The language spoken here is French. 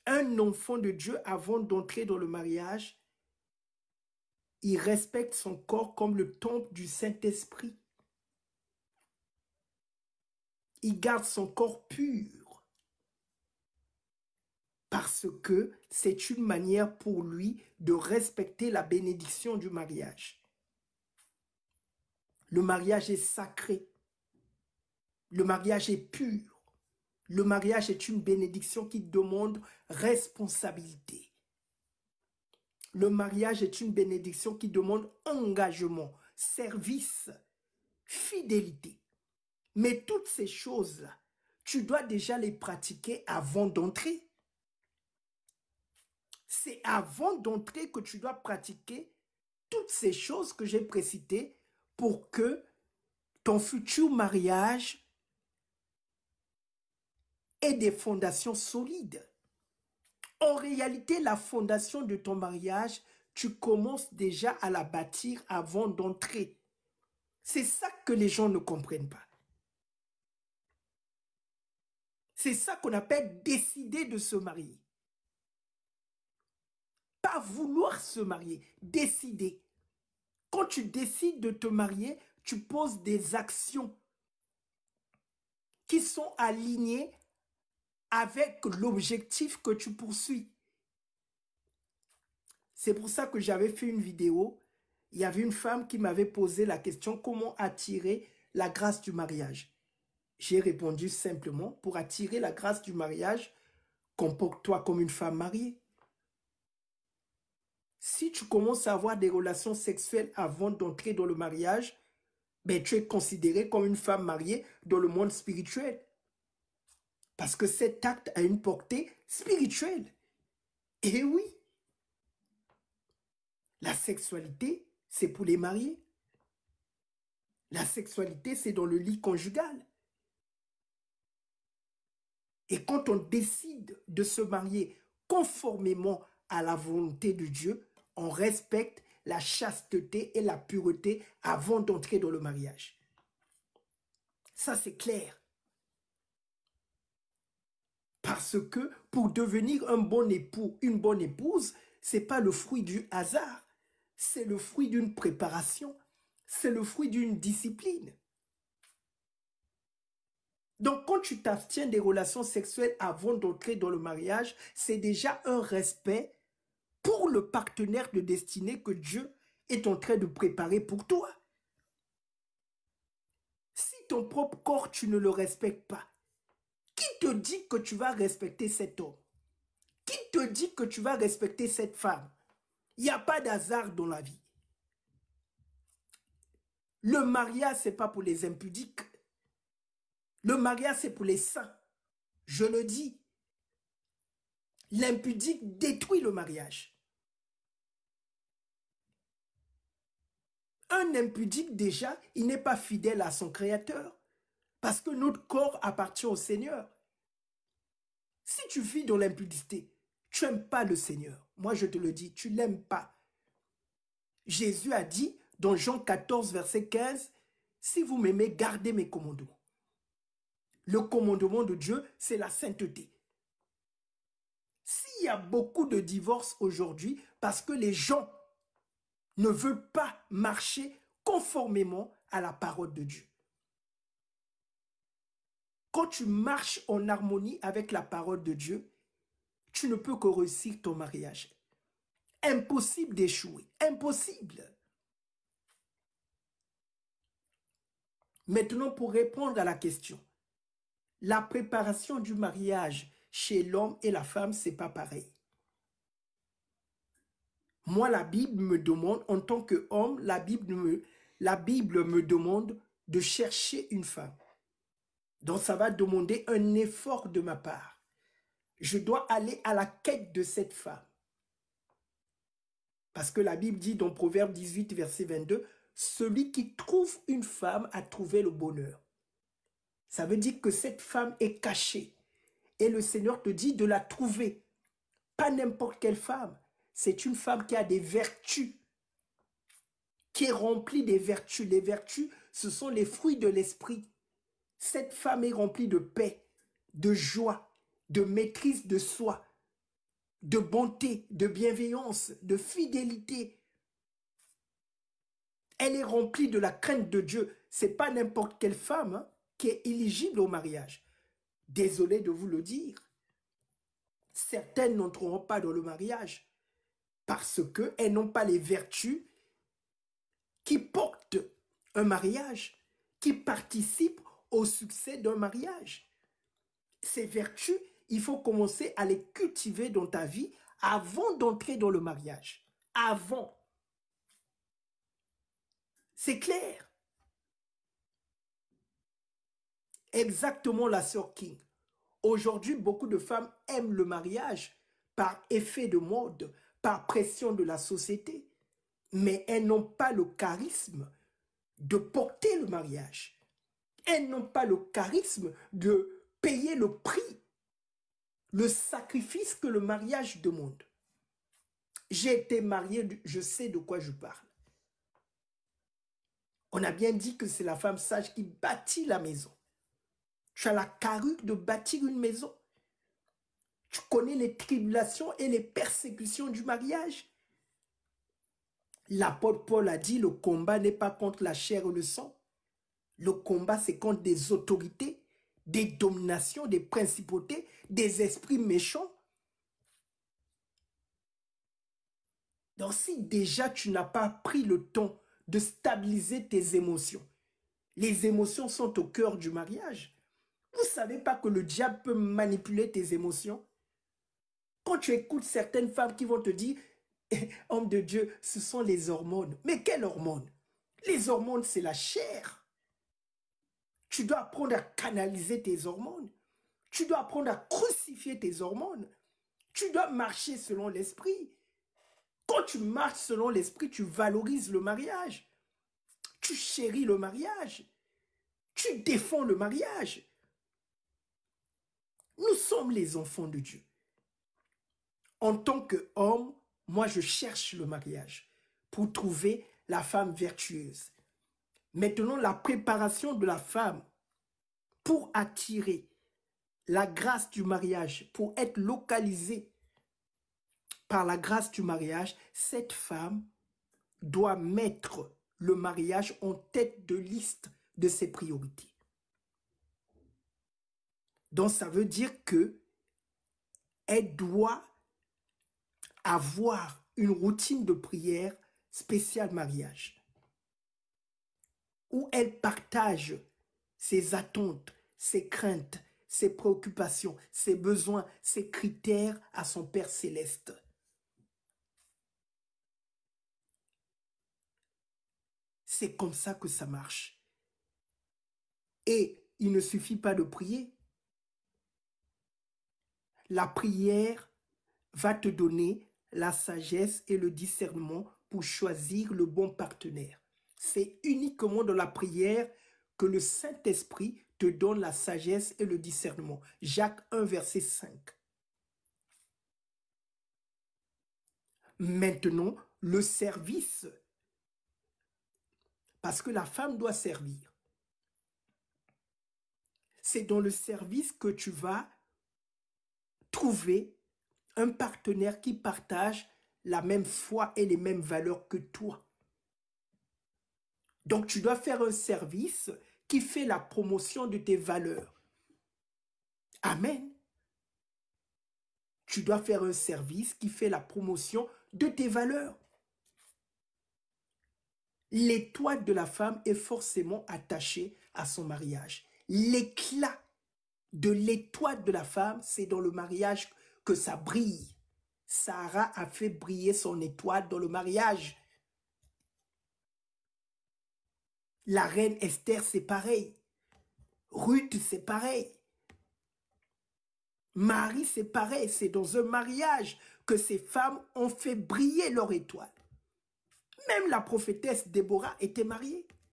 Un enfant de Dieu, avant d'entrer dans le mariage, il respecte son corps comme le temple du Saint-Esprit. Il garde son corps pur. Parce que c'est une manière pour lui de respecter la bénédiction du mariage. Le mariage est sacré. Le mariage est pur. Le mariage est une bénédiction qui demande responsabilité. Le mariage est une bénédiction qui demande engagement, service, fidélité. Mais toutes ces choses-là, tu dois déjà les pratiquer avant d'entrer. C'est avant d'entrer que tu dois pratiquer toutes ces choses que j'ai précitées pour que ton futur mariage ait des fondations solides. En réalité, la fondation de ton mariage, tu commences déjà à la bâtir avant d'entrer. C'est ça que les gens ne comprennent pas. C'est ça qu'on appelle décider de se marier. Pas vouloir se marier, décider. Quand tu décides de te marier, tu poses des actions qui sont alignées avec l'objectif que tu poursuis. C'est pour ça que j'avais fait une vidéo. Il y avait une femme qui m'avait posé la question: comment attirer la grâce du mariage? J'ai répondu simplement: pour attirer la grâce du mariage, comporte-toi comme une femme mariée. Si tu commences à avoir des relations sexuelles avant d'entrer dans le mariage, ben, tu es considéré comme une femme mariée dans le monde spirituel. Parce que cet acte a une portée spirituelle. Et oui, la sexualité, c'est pour les mariés. La sexualité, c'est dans le lit conjugal. Et quand on décide de se marier conformément à la volonté de Dieu, on respecte la chasteté et la pureté avant d'entrer dans le mariage. Ça, c'est clair. Parce que pour devenir un bon époux, une bonne épouse, ce n'est pas le fruit du hasard. C'est le fruit d'une préparation. C'est le fruit d'une discipline. Donc, quand tu t'abstiens des relations sexuelles avant d'entrer dans le mariage, c'est déjà un respect pour le partenaire de destinée que Dieu est en train de préparer pour toi. Si ton propre corps, tu ne le respectes pas, qui te dit que tu vas respecter cet homme? Qui te dit que tu vas respecter cette femme? Il n'y a pas d'hasard dans la vie. Le mariage, ce n'est pas pour les impudiques. Le mariage, c'est pour les saints. Je le dis. L'impudique détruit le mariage. Un impudique, déjà, il n'est pas fidèle à son Créateur. Parce que notre corps appartient au Seigneur. Si tu vis dans l'impudicité, tu n'aimes pas le Seigneur. Moi, je te le dis, tu ne l'aimes pas. Jésus a dit, dans Jean 14, verset 15, « Si vous m'aimez, gardez mes commandements. » Le commandement de Dieu, c'est la sainteté. S'il y a beaucoup de divorces aujourd'hui, parce que les gens ne veulent pas marcher conformément à la parole de Dieu. Quand tu marches en harmonie avec la parole de Dieu, tu ne peux que réussir ton mariage. Impossible d'échouer. Impossible. Maintenant, pour répondre à la question, la préparation du mariage chez l'homme et la femme, c'est pas pareil. Moi, la Bible me demande, en tant qu'homme, la Bible me demande de chercher une femme. Donc, ça va demander un effort de ma part. Je dois aller à la quête de cette femme. Parce que la Bible dit dans Proverbe 18, verset 22, « Celui qui trouve une femme a trouvé le bonheur. » Ça veut dire que cette femme est cachée. Et le Seigneur te dit de la trouver. Pas n'importe quelle femme. C'est une femme qui a des vertus. Qui est remplie des vertus. Les vertus, ce sont les fruits de l'esprit. Cette femme est remplie de paix, de joie, de maîtrise de soi. de bonté, de bienveillance, de fidélité. Elle est remplie de la crainte de Dieu. Ce n'est pas n'importe quelle femme hein, qui est éligible au mariage. Désolé de vous le dire. Certaines n'entreront pas dans le mariage parce qu'elles n'ont pas les vertus qui portent un mariage, qui participent au succès d'un mariage. Ces vertus, il faut commencer à les cultiver dans ta vie avant d'entrer dans le mariage. Avant. C'est clair. Exactement la sœur King. Aujourd'hui, beaucoup de femmes aiment le mariage par effet de mode, par pression de la société. Mais elles n'ont pas le charisme de porter le mariage. Elles n'ont pas le charisme de payer le prix, le sacrifice que le mariage demande. J'ai été marié, je sais de quoi je parle. On a bien dit que c'est la femme sage qui bâtit la maison. Tu as la carrure de bâtir une maison. Tu connais les tribulations et les persécutions du mariage. L'apôtre Paul a dit, le combat n'est pas contre la chair et le sang. Le combat, c'est contre des autorités, des dominations, des principautés, des esprits méchants. Donc si déjà tu n'as pas pris le temps de stabiliser tes émotions, les émotions sont au cœur du mariage. Vous ne savez pas que le diable peut manipuler tes émotions? Quand tu écoutes certaines femmes qui vont te dire, homme de Dieu, ce sont les hormones. Mais quelles hormones? Les hormones, c'est la chair. Tu dois apprendre à canaliser tes hormones. Tu dois apprendre à crucifier tes hormones. Tu dois marcher selon l'esprit. Quand tu marches selon l'esprit, tu valorises le mariage. Tu chéris le mariage. Tu défends le mariage. Nous sommes les enfants de Dieu. En tant qu'homme, moi je cherche le mariage pour trouver la femme vertueuse. Maintenant, la préparation de la femme pour attirer la grâce du mariage, pour être localisée par la grâce du mariage, cette femme doit mettre le mariage en tête de liste de ses priorités. Donc, ça veut dire que elle doit avoir une routine de prière spéciale mariage, où elle partage ses attentes, ses craintes, ses préoccupations, ses besoins, ses critères à son Père céleste. C'est comme ça que ça marche. Et il ne suffit pas de prier. La prière va te donner la sagesse et le discernement pour choisir le bon partenaire. C'est uniquement dans la prière que le Saint-Esprit te donne la sagesse et le discernement. Jacques 1, verset 5. Maintenant, le service. Parce que la femme doit servir. C'est dans le service que tu vas trouver un partenaire qui partage la même foi et les mêmes valeurs que toi. Donc, tu dois faire un service qui fait la promotion de tes valeurs. Amen. Tu dois faire un service qui fait la promotion de tes valeurs. L'étoile de la femme est forcément attachée à son mariage. L'éclat de l'étoile de la femme, c'est dans le mariage que ça brille. Sarah a fait briller son étoile dans le mariage. La reine Esther, c'est pareil. Ruth, c'est pareil. Marie, c'est pareil. C'est dans un mariage que ces femmes ont fait briller leur étoile. Même la prophétesse Déborah était mariée.